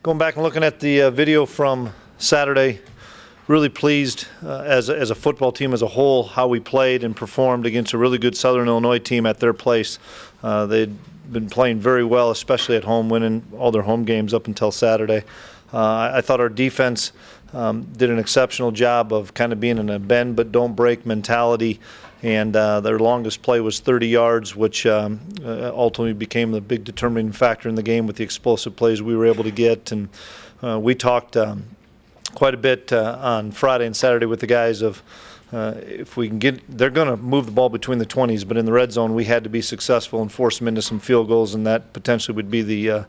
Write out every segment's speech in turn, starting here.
Going back and looking at the video from Saturday, really pleased as a football team as a whole how we played and performed against a really good Southern Illinois team at their place. They'd been playing very well, especially at home, winning all their home games up until Saturday. I thought our defense did an exceptional job of kind of being in a bend but don't break mentality, and their longest play was 30 yards, which ultimately became the big determining factor in the game with the explosive plays we were able to get. And we talked quite a bit on Friday and Saturday with the guys of if we can get, they're going to move the ball between the 20s, but in the red zone we had to be successful and force them into some field goals, and that potentially would be the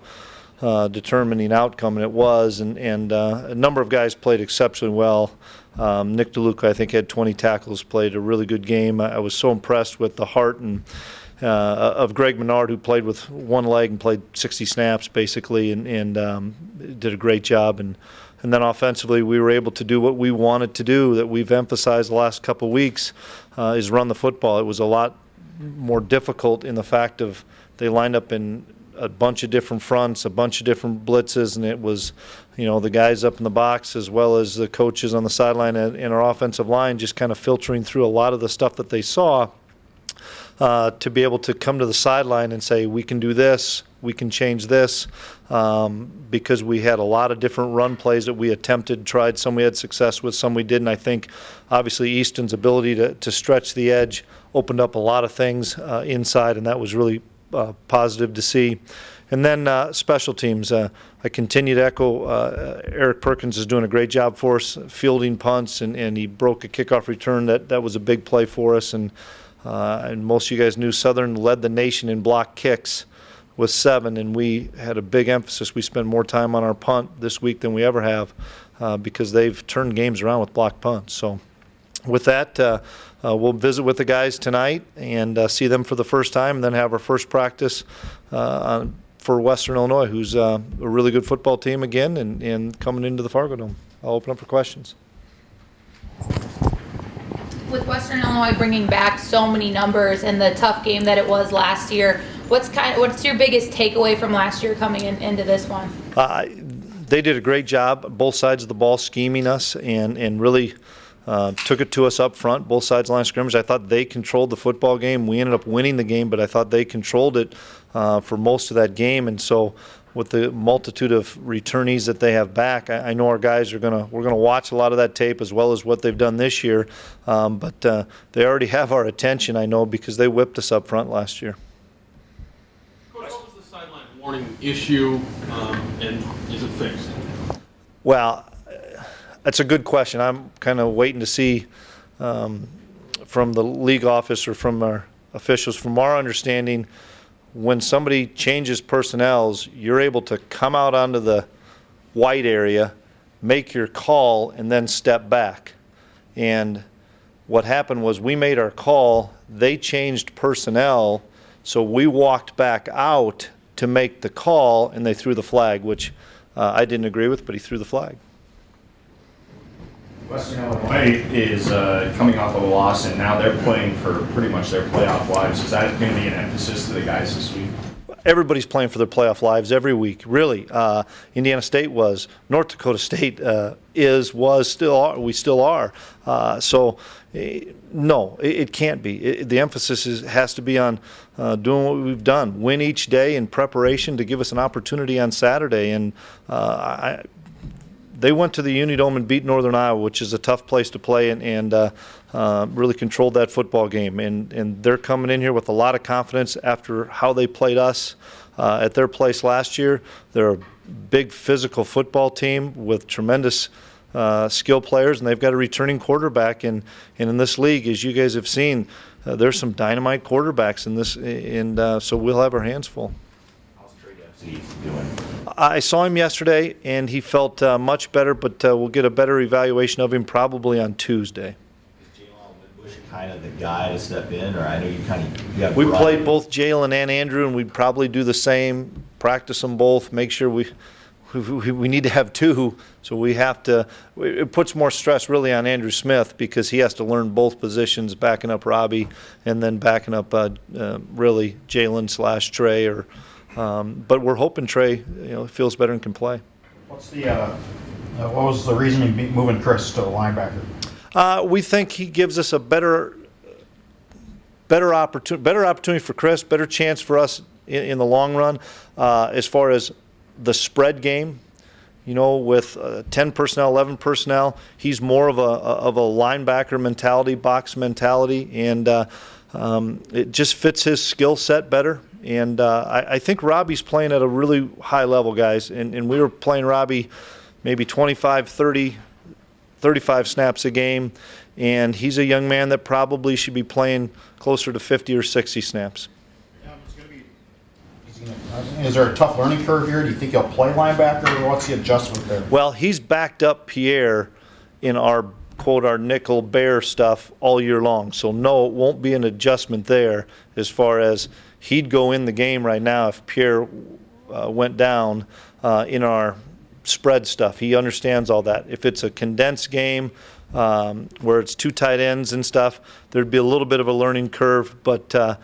determining outcome, and it was. And a number of guys played exceptionally well. Nick DeLuca, I think, had 20 tackles, played a really good game. I was so impressed with the heart and of Greg Menard, who played with one leg and played 60 snaps basically, and did a great job. And then offensively, we were able to do what we wanted to do, that we've emphasized the last couple of weeks, is run the football. It was a lot more difficult in the fact of they lined up in a bunch of different fronts, a bunch of different blitzes, and it was, the guys up in the box as well as the coaches on the sideline and our offensive line just kind of filtering through a lot of the stuff that they saw to be able to come to the sideline and say, we can do this, we can change this, because we had a lot of different run plays that we attempted, tried. Some we had success with, some we didn't. I think obviously Easton's ability to stretch the edge opened up a lot of things inside, and that was really positive to see. And then special teams, I continue to echo Eric Perkins is doing a great job for us, fielding punts, and he broke a kickoff return. That was a big play for us, and most of you guys knew Southern led the nation in block kicks with 7, and we had a big emphasis. We spend more time on our punt this week than we ever have because they've turned games around with block punts. So with that, we'll visit with the guys tonight and see them for the first time, and then have our first practice for Western Illinois, who's a really good football team again, and coming into the Fargo Dome. I'll open up for questions. With Western Illinois bringing back so many numbers and the tough game that it was last year, what's your biggest takeaway from last year coming into this one? They did a great job, both sides of the ball, scheming us and really took it to us up front, both sides of the line of scrimmage. I thought they controlled the football game. We ended up winning the game, but I thought they controlled it for most of that game. And so with the multitude of returnees that they have back, I know our guys we're gonna watch a lot of that tape as well as what they've done this year. But they already have our attention, I know, because they whipped us up front last year. Coach, what was the sideline warning issue, and is it fixed? Well, that's a good question. I'm kind of waiting to see from the league office or from our officials. From our understanding, when somebody changes personnels, you're able to come out onto the white area, make your call, and then step back. And what happened was we made our call, they changed personnel, so we walked back out to make the call, and they threw the flag, which I didn't agree with, but he threw the flag. Western Illinois is coming off of a loss, and now they're playing for pretty much their playoff lives. Is that going to be an emphasis to the guys this week? Everybody's playing for their playoff lives every week, really. Indiana State was, North Dakota State we still are. No, it can't be. The emphasis has to be on doing what we've done. Win each day in preparation to give us an opportunity on Saturday. And they went to the Unidome and beat Northern Iowa, which is a tough place to play, and really controlled that football game. And they're coming in here with a lot of confidence after how they played us at their place last year. They're a big physical football team with tremendous skill players, and they've got a returning quarterback. And in this league, as you guys have seen, there's some dynamite quarterbacks in this, and so we'll have our hands full. I saw him yesterday, and he felt much better, but we'll get a better evaluation of him probably on Tuesday. Is Jalen Bush kind of the guy to step in, or I know you have we played both Jalen and Andrew, and we'd probably do the same, practice them both, make sure we need to have 2, so we have to. It puts more stress really on Andrew Smith because he has to learn both positions, backing up Robbie and then backing up really Jalen / Trey. But we're hoping Trey feels better and can play. What was the reasoning moving Chris to the linebacker? We think he gives us a better opportunity for Chris, better chance for us in the long run as far as the spread game. You know, with 10 personnel, 11 personnel, he's more of a linebacker mentality, box mentality, and it just fits his skill set better. And I think Robbie's playing at a really high level, guys. And we were playing Robbie maybe 25, 30, 35 snaps a game. And he's a young man that probably should be playing closer to 50 or 60 snaps. Is there a tough learning curve here? Do you think he'll play linebacker, or what's the adjustment there? Well, he's backed up Pierre in our nickel bear stuff all year long. So no, it won't be an adjustment there as far as he'd go in the game right now if Pierre went down in our spread stuff. He understands all that. If it's a condensed game where it's two tight ends and stuff, there'd be a little bit of a learning curve, but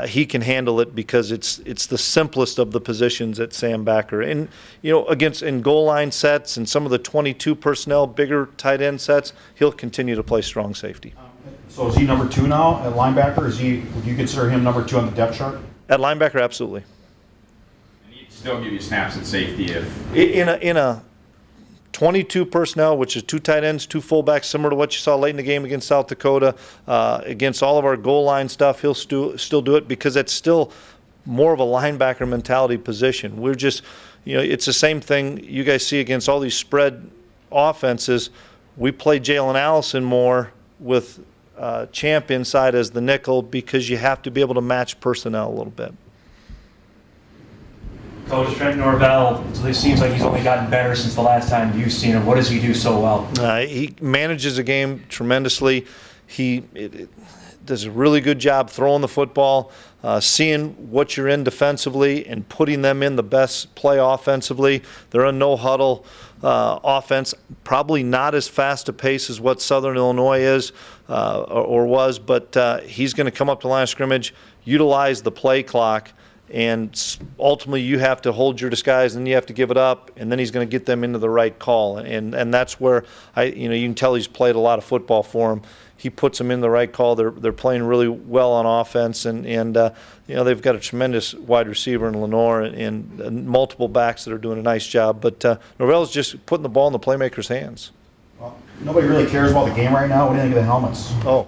he can handle it because it's the simplest of the positions at Sam Backer. And, you know, in goal line sets and some of the 22 personnel, bigger tight end sets, he'll continue to play strong safety. So is he number 2 now at linebacker? Would you consider him number 2 on the depth chart? At linebacker, absolutely. And he'd still give you snaps at safety if... In a 22 personnel, which is 2 tight ends, 2 fullbacks, similar to what you saw late in the game against South Dakota. Against all of our goal line stuff, he'll still do it because it's still more of a linebacker mentality position. We're just, you know, it's the same thing you guys see against all these spread offenses. We play Jalen Allison more with Champ inside as the nickel because you have to be able to match personnel a little bit. Coach Trent Norvell, it seems like he's only gotten better since the last time you've seen him. What does he do so well? He manages the game tremendously. He does a really good job throwing the football, seeing what you're in defensively and putting them in the best play offensively. They're a no-huddle offense, probably not as fast a pace as what Southern Illinois is or was, but he's going to come up to the line of scrimmage, utilize the play clock, and ultimately you have to hold your disguise and you have to give it up, and then he's going to get them into the right call. And that's where you can tell he's played a lot of football for him. He puts them in the right call. They're playing really well on offense, and they've got a tremendous wide receiver in Lenore and multiple backs that are doing a nice job. But Norvell's just putting the ball in the playmaker's hands. Well, nobody really cares about the game right now. What do you think of the helmets? Oh,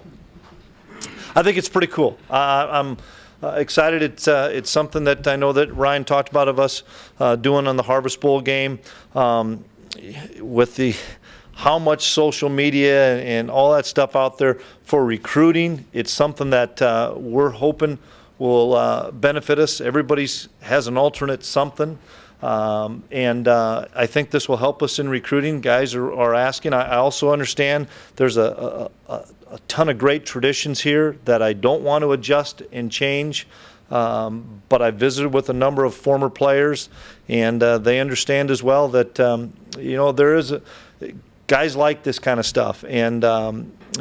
I think it's pretty cool. I'm excited. It's something that I know that Ryan talked about of us doing on the Harvest Bowl game with the how much social media and all that stuff out there for recruiting. It's something that we're hoping will benefit us. Everybody has an alternate something. And I think this will help us in recruiting. Guys are asking. I also understand there's a ton of great traditions here that I don't want to adjust and change. But I visited with a number of former players, and they understand as well that there is guys like this kind of stuff, and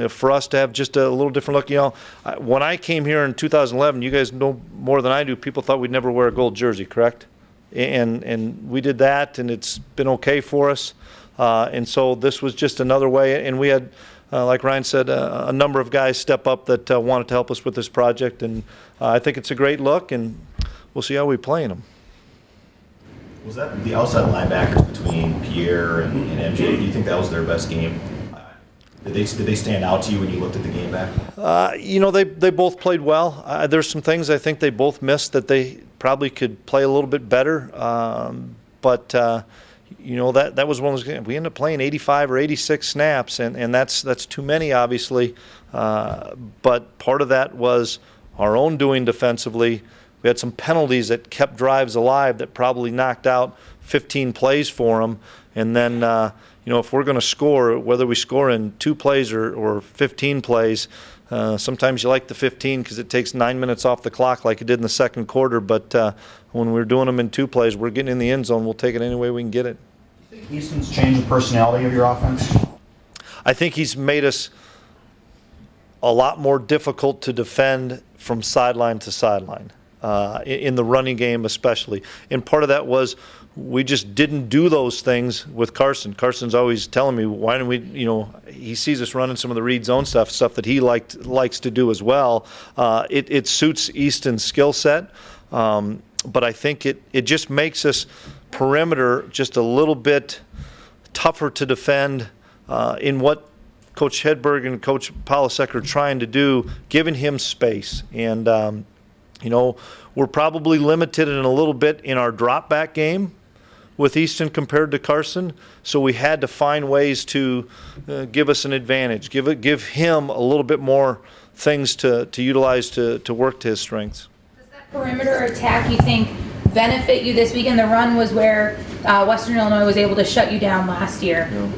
for us to have just a little different look. When I came here in 2011, you guys know more than I do. People thought we'd never wear a gold jersey, correct? And we did that, and it's been okay for us. And so this was just another way. And we had, like Ryan said, a number of guys step up that wanted to help us with this project. And I think it's a great look, and we'll see how we play in them. Was that the outside linebackers between Pierre and MJ? Do you think that was their best game? Did they stand out to you when you looked at the game back? They both played well. There's some things I think they both missed that they probably could play a little bit better. But that was one of those games. We ended up playing 85 or 86 snaps, and that's too many, obviously. But part of that was our own doing defensively. We had some penalties that kept drives alive that probably knocked out 15 plays for them. And then, if we're going to score, whether we score in 2 plays or 15 plays, sometimes you like the 15 because it takes 9 minutes off the clock like it did in the second quarter. But when we're doing them in 2 plays, we're getting in the end zone. We'll take it any way we can get it. Do you think Easton's changed the personality of your offense? I think he's made us a lot more difficult to defend from sideline to sideline. In the running game especially. And part of that was we just didn't do those things with Carson. Carson's always telling me, why don't we, he sees us running some of the read zone stuff that he likes to do as well. It suits Easton's skill set, but I think it just makes us perimeter just a little bit tougher to defend in what Coach Hedberg and Coach Polasek are trying to do, giving him space. And, we're probably limited in a little bit in our drop back game with Easton compared to Carson, so we had to find ways to give us an advantage, give him a little bit more things to utilize to work to his strengths. Does that perimeter attack, you think, benefit you this weekend? The run was where Western Illinois was able to shut you down last year. Yeah.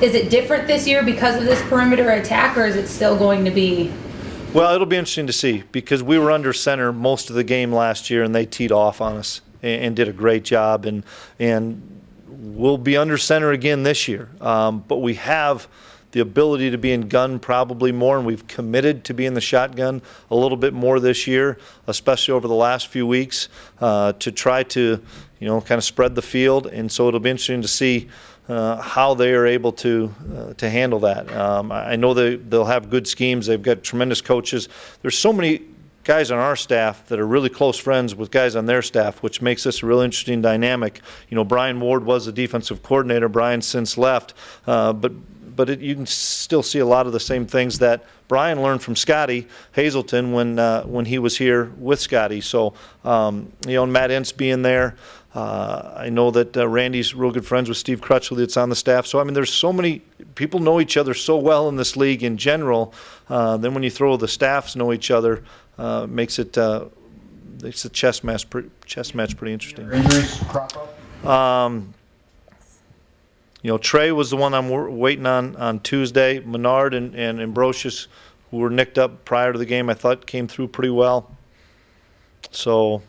Is it different this year because of this perimeter attack, or is it still going to be? Well, it'll be interesting to see, because we were under center most of the game last year and they teed off on us and did a great job, and we'll be under center again this year. But we have the ability to be in gun probably more, and we've committed to be in the shotgun a little bit more this year, especially over the last few weeks, to try to kind of spread the field. And so it'll be interesting to see how they are able to handle that. I know they'll have good schemes. They've got tremendous coaches. There's so many guys on our staff that are really close friends with guys on their staff, which makes this a real interesting dynamic. Brian Ward was the defensive coordinator. Brian's since left, but you can still see a lot of the same things that Brian learned from Scotty Hazelton when he was here with Scotty. So, Matt Ince being there. I know that Randy's real good friends with Steve Crutchley that's on the staff. So, there's so many people know each other so well in this league in general. Then when you throw the staffs know each other, makes the chess match pretty interesting. Injuries crop up? Trey was the one I'm waiting on Tuesday. Menard and Ambrosius, who were nicked up prior to the game, I thought came through pretty well. So,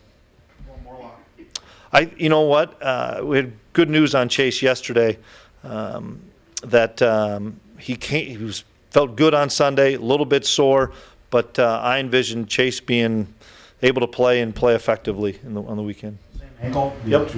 you know what? We had good news on Chase yesterday, that he felt good on Sunday, a little bit sore, but I envision Chase being able to play effectively on the weekend. Same ankle? Yep.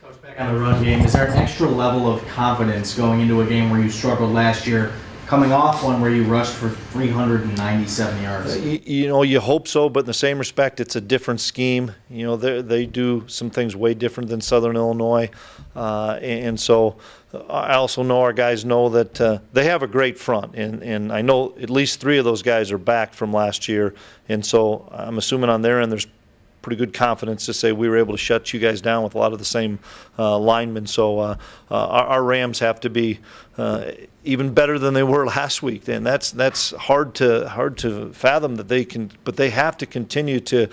Coach, back on the run game, is there an extra level of confidence going into a game where you struggled last year, coming off one where you rushed for 397 yards? You hope so, but in the same respect, it's a different scheme. They do some things way different than Southern Illinois, and so I also know our guys know that they have a great front, and I know at least 3 of those guys are back from last year, and so I'm assuming on their end there's pretty good confidence to say we were able to shut you guys down with a lot of the same linemen. So our Rams have to be even better than they were last week, and that's hard to fathom that they can. But they have to continue to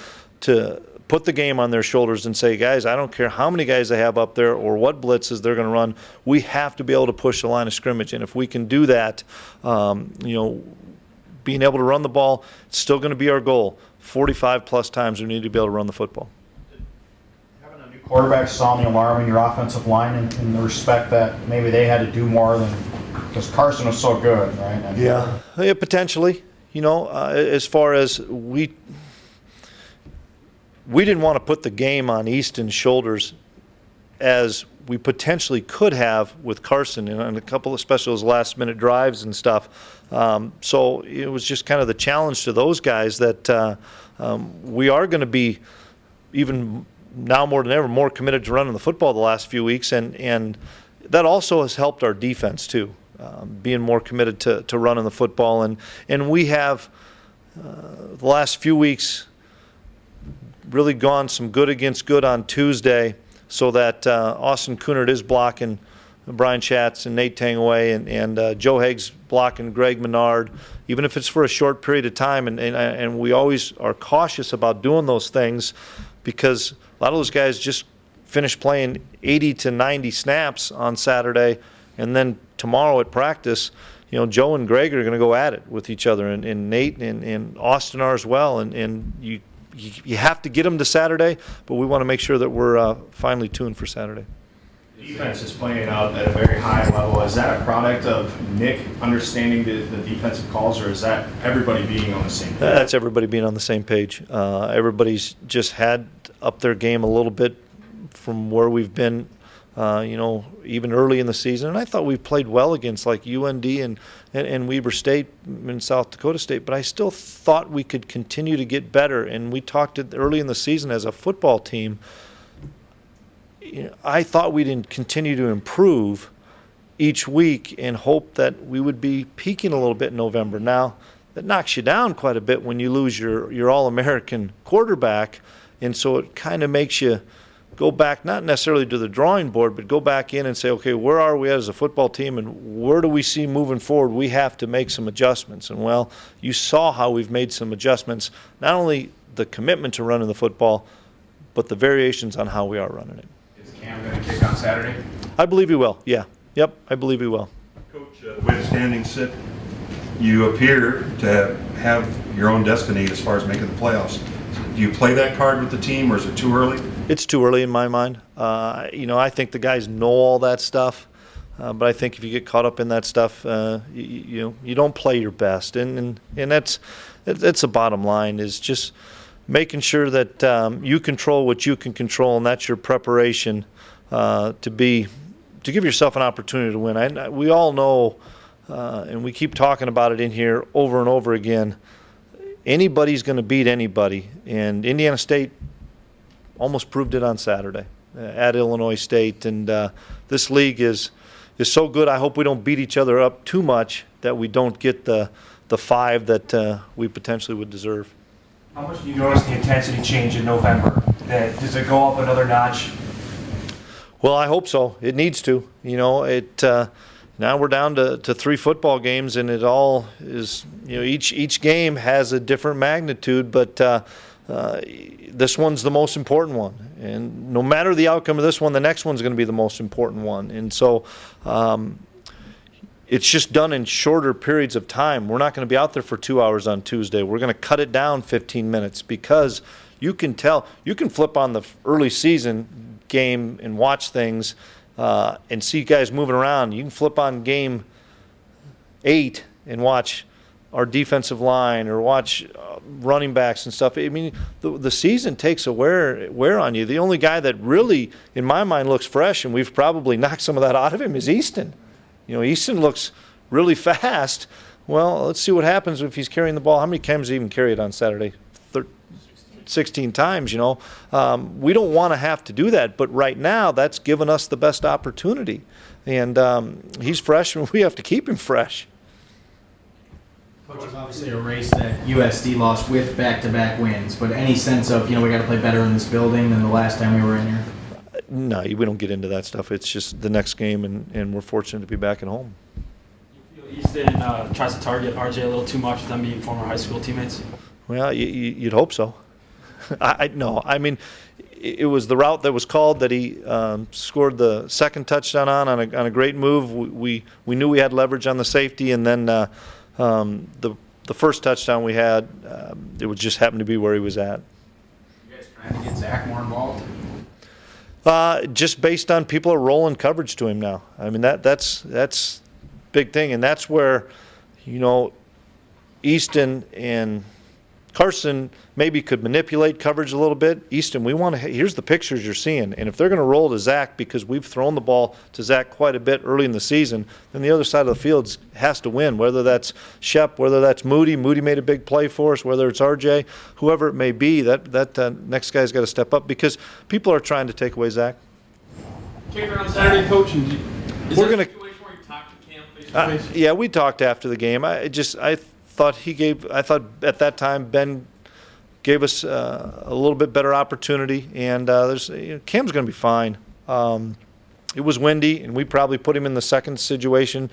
put the game on their shoulders and say, guys, I don't care how many guys they have up there or what blitzes they're going to run. We have to be able to push the line of scrimmage, and if we can do that, being able to run the ball, it's still going to be our goal. 45-plus times we need to be able to run the football. Having a new quarterback sound the alarm in your offensive line in the respect that maybe they had to do more than because Carson was so good, right? Yeah, potentially. As far as we didn't want to put the game on Easton's shoulders as we potentially could have with Carson and a couple of specials last-minute drives and stuff. So it was just kind of the challenge to those guys that we are going to be, even now more than ever, more committed to running the football the last few weeks, and that also has helped our defense too, being more committed to running the football. And we have the last few weeks really gone some good against good on Tuesday, so that Austin Coonert is blocking Brian Schatz and Nate Tangaway, and Joe Haig's blocking Greg Menard, even if it's for a short period of time. And we always are cautious about doing those things because a lot of those guys just finished playing 80 to 90 snaps on Saturday, and then tomorrow at practice, Joe and Greg are going to go at it with each other, and Nate and Austin are as well, and you have to get them to Saturday, but we want to make sure that we're finely tuned for Saturday. Defense is playing out at a very high level. Is that a product of Nick understanding the defensive calls, or is that everybody being on the same page? That's everybody being on the same page. Everybody's just had up their game a little bit from where we've been, even early in the season. And I thought we played well against like UND and Weber State and South Dakota State, but I still thought we could continue to get better. And we talked early in the season as a football team. I thought we'd continue to improve each week and hope that we would be peaking a little bit in November. Now, that knocks you down quite a bit when you lose your All-American quarterback, and so it kind of makes you go back, not necessarily to the drawing board, but go back in and say, okay, where are we as a football team, and where do we see moving forward? We have to make some adjustments. And, well, you saw how we've made some adjustments, not only the commitment to running the football, but the variations on how we are running it. Is Cam going to kick on Saturday? I believe he will, yeah. Yep, I believe he will. Coach, the way the standings sit, you appear to have your own destiny as far as making the playoffs. Do you play that card with the team, or is it too early? It's too early in my mind. I think the guys know all that stuff, but I think if you get caught up in that stuff, you don't play your best, and that's the bottom line, is just making sure that you control what you can control, and that's your preparation to give yourself an opportunity to win. We all know, and we keep talking about it in here over and over again, anybody's going to beat anybody, and Indiana State almost proved it on Saturday at Illinois State. And this league is so good. I hope we don't beat each other up too much, that we don't get the 5 that we potentially would deserve. How much do you notice the intensity change in November? Does it go up another notch? Well, I hope so. It needs to. Now we're down to 3 football games, and it all is, each game has a different magnitude, but this one's the most important one. And no matter the outcome of this one, the next one's going to be the most important one. And so it's just done in shorter periods of time. We're not going to be out there for 2 hours on Tuesday. We're going to cut it down 15 minutes, because you can flip on the early season game and watch things and see guys moving around. You can flip on game 8 and watch our defensive line, or watch running backs and stuff. I mean, the season takes a wear on you. The only guy that really, in my mind, looks fresh, and we've probably knocked some of that out of him, is Easton. Easton looks really fast. Well, let's see what happens if he's carrying the ball. How many times did he even carry it on Saturday? 16 times, We don't want to have to do that, but right now that's given us the best opportunity. And he's fresh, and we have to keep him fresh. Coach, it's obviously a race that USD lost with back-to-back wins, but any sense of, we got to play better in this building than the last time we were in here? No, we don't get into that stuff. It's just the next game, and we're fortunate to be back at home. You feel Easton tries to target RJ a little too much with them being former high school teammates? Well, you'd hope so. No, I mean, it was the route that was called that he scored the second touchdown on a great move. We knew we had leverage on the safety, and then the first touchdown we had, it would just happen to be where he was at. You guys trying to get Zach more involved? Just based on people are rolling coverage to him now. I mean, that's big thing, and that's where, Easton and Carson maybe could manipulate coverage a little bit. Easton, here's the pictures you're seeing. And if they're going to roll to Zach, because we've thrown the ball to Zach quite a bit early in the season, then the other side of the field has to win, whether that's Shep, whether that's Moody. Moody made a big play for us, whether it's RJ, whoever it may be, that next guy's got to step up, because people are trying to take away Zach. Kicker on Saturday, Coach, and is We're that gonna- a situation where you talk to Cam face-to-face? Yeah, we talked after the game. I thought at that time Ben gave us a little bit better opportunity, and Cam's going to be fine. It was windy, and we probably put him in the second situation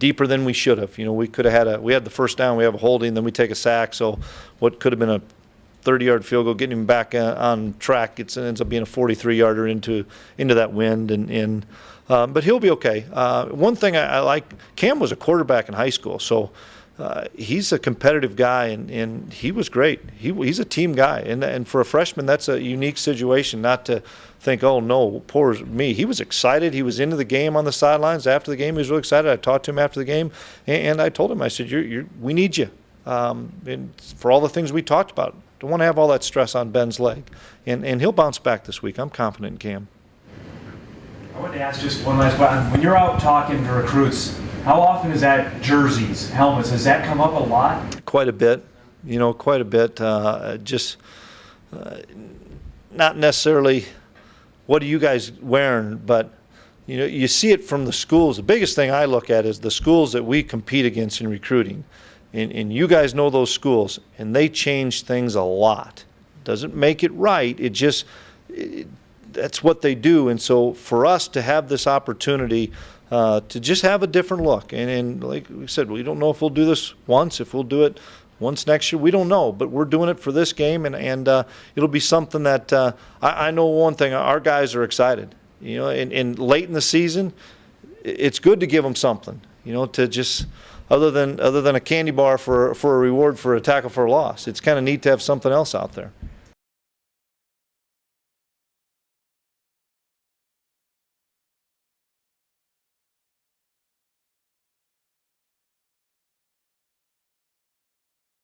deeper than we should have. We could have we had the first down, we have a holding, then we take a sack. So what could have been a 30-yard field goal, getting him back on track, it ends up being a 43-yarder into that wind, but he'll be okay. One thing I like, Cam was a quarterback in high school, so he's a competitive guy, and he was great. He's a team guy, and for a freshman, that's a unique situation. Not to think, oh no, poor me. He was excited. He was into the game on the sidelines. After the game, he was really excited. I talked to him after the game, and I told him, I said, we need you, and for all the things we talked about. Don't want to have all that stress on Ben's leg. And he'll bounce back this week. I'm confident in Cam. I wanted to ask just one last question. When you're out talking to recruits, how often is that jerseys, helmets? Has that come up a lot? Quite a bit. Quite a bit. Not necessarily what are you guys wearing, but you see it from the schools. The biggest thing I look at is the schools that we compete against in recruiting. And you guys know those schools, and they change things a lot. Doesn't make it right. That's what they do. And so for us to have this opportunity to just have a different look, and like we said, we don't know if we'll do this once, if we'll do it once next year, we don't know. But we're doing it for this game, and it'll be something that I know one thing, our guys are excited. And late in the season, it's good to give them something, to just other than a candy bar for a reward for a tackle for a loss. It's kind of neat to have something else out there.